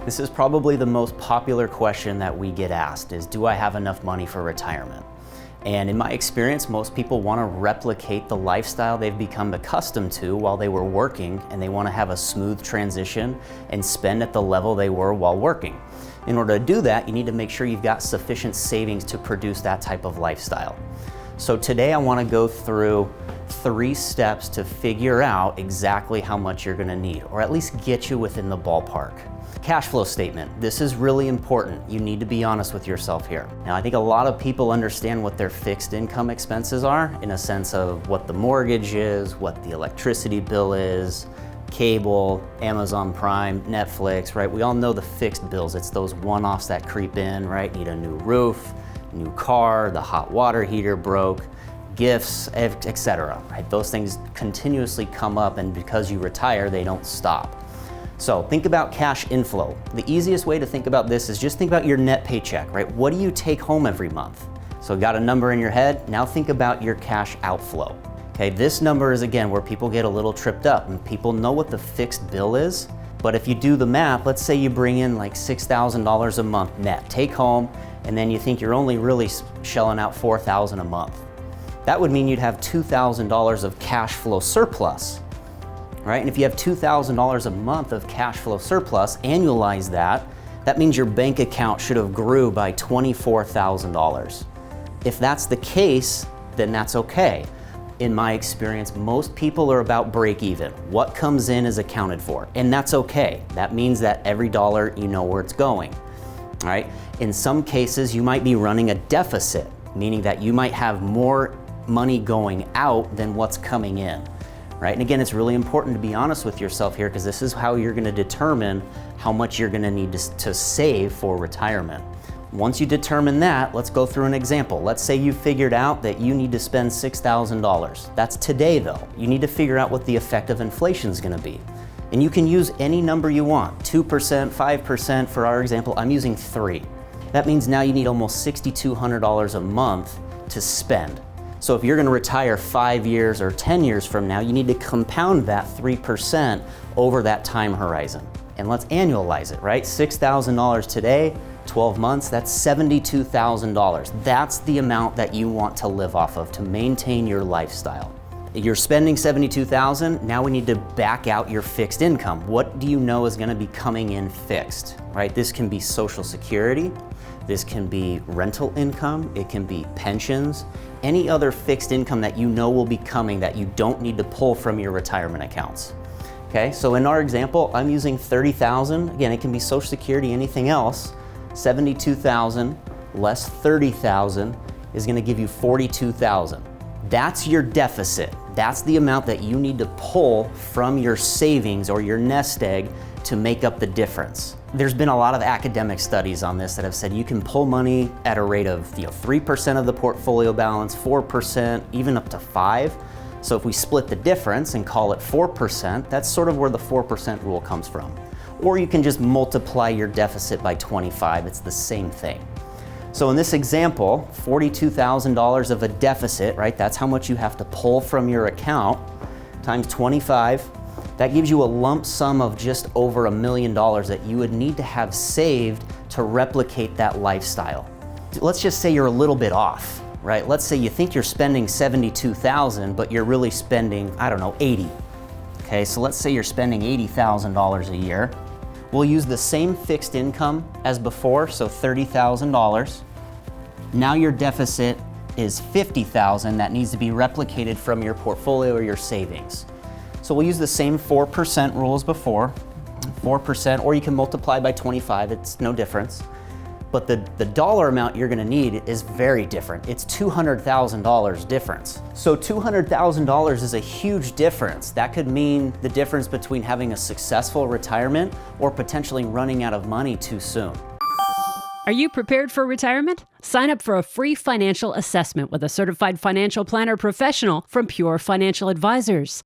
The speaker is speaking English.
This is probably the most popular question that we get asked is, do I have enough money for retirement? And in my experience, most people want to replicate the lifestyle they've become accustomed to while they were working, and they want to have a smooth transition and spend at the level they were while working. In order to do that, you need to make sure you've got sufficient savings to produce that type of lifestyle. So today I want to go through 3 steps to figure out exactly how much you're going to need, or at least get you within the ballpark. Cash flow statement. This is really important. You need to be honest with yourself here. Now, I think a lot of people understand what their fixed income expenses are in a sense of what the mortgage is, what the electricity bill is, cable, Amazon Prime, Netflix, right? We all know the fixed bills. It's those one-offs that creep in, right? Need a new roof, new car, the hot water heater broke, gifts, etc. Right? Those things continuously come up, and because you retire, they don't stop. So think about cash inflow. The easiest way to think about this is just think about your net paycheck, right? What do you take home every month? So got a number in your head, now think about your cash outflow. Okay, this number is again where people get a little tripped up, and people know what the fixed bill is, but if you do the math, let's say you bring in like $6,000 a month net take home, and then you think you're only really shelling out $4,000 a month. That would mean you'd have $2,000 of cash flow surplus. Right? And if you have $2,000 a month of cash flow surplus, annualize that, that means your bank account should have grew by $24,000. If that's the case, then that's okay. In my experience, most people are about break even. What comes in is accounted for, and that's okay. That means that every dollar, you know where it's going. All right? In some cases, you might be running a deficit, meaning that you might have more money going out than what's coming in. Right? And again, it's really important to be honest with yourself here, because this is how you're going to determine how much you're going to need to save for retirement. Once you determine that, let's go through an example. Let's say you figured out that you need to spend $6,000. That's today though. You need to figure out what the effect of inflation is going to be. And you can use any number you want, 2%, 5%. For our example, I'm using 3. That means now you need almost $6,200 a month to spend. So if you're going to retire 5 years or 10 years from now, you need to compound that 3% over that time horizon. And let's annualize it, right? $6,000 today, 12 months, that's $72,000. That's the amount that you want to live off of to maintain your lifestyle. You're spending $72,000, now we need to back out your fixed income. What do you know is going to be coming in fixed, right? This can be Social Security, this can be rental income, it can be pensions, any other fixed income that you know will be coming that you don't need to pull from your retirement accounts. Okay, so in our example, I'm using $30,000. Again, it can be Social Security, anything else. $72,000 less $30,000 is going to give you $42,000. That's your deficit. That's the amount that you need to pull from your savings or your nest egg to make up the difference. There's been a lot of academic studies on this that have said you can pull money at a rate of 3% of the portfolio balance, 4%, even up to 5%. So if we split the difference and call it 4%, that's sort of where the 4% rule comes from. Or you can just multiply your deficit by 25, it's the same thing. So in this example, $42,000 of a deficit, right? That's how much you have to pull from your account times 25. That gives you a lump sum of just over $1 million that you would need to have saved to replicate that lifestyle. Let's just say you're a little bit off, right? Let's say you think you're spending $72,000, but you're really spending, I don't know, $80,000. Okay, so let's say you're spending $80,000 a year. We'll use the same fixed income as before, so $30,000. Now your deficit is $50,000 that needs to be replicated from your portfolio or your savings. So we'll use the same 4% rule as before, 4%, or you can multiply by 25, it's no difference. But the dollar amount you're gonna need is very different. It's $200,000 difference. So $200,000 is a huge difference. That could mean the difference between having a successful retirement or potentially running out of money too soon. Are you prepared for retirement? Sign up for a free financial assessment with a certified financial planner professional from Pure Financial Advisors.